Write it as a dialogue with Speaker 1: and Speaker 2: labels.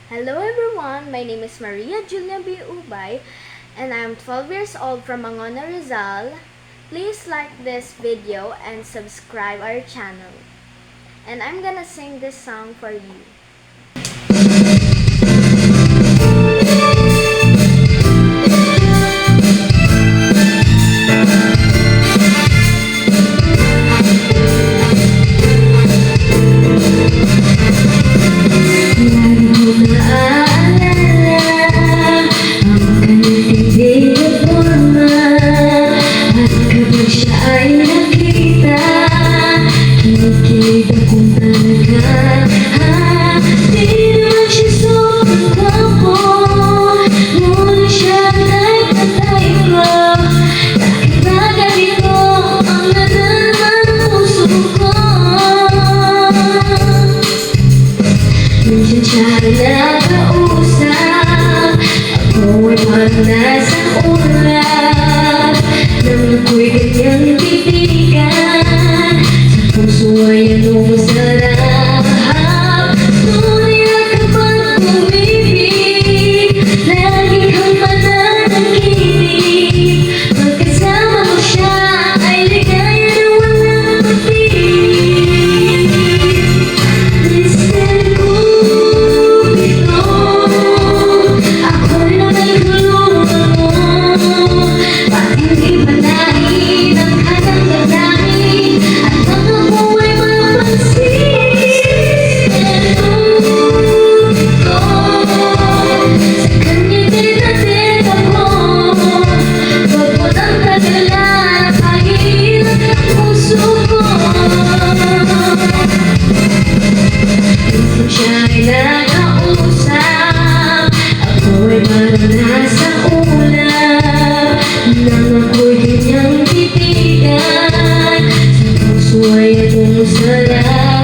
Speaker 1: Hello everyone, my name is Maria Julia B. Ubay and I'm 12 years old from Mangona, Rizal. Please like this video and subscribe our channel. And I'm gonna sing this song for you. Nakausap, ako ay parang nasa ulap nang ako'y kanyang titigan. Sa puso ay anong masarap. Tunay na kapag umibig, lagi kang mananangkinig. Pagkasama mo siya ay ligaya na walang pag-ibig. Listen ko. Nakausap, ako ay parang nasa ulap nang ako'y kanyang titigan. Sa puso ay anong sarap.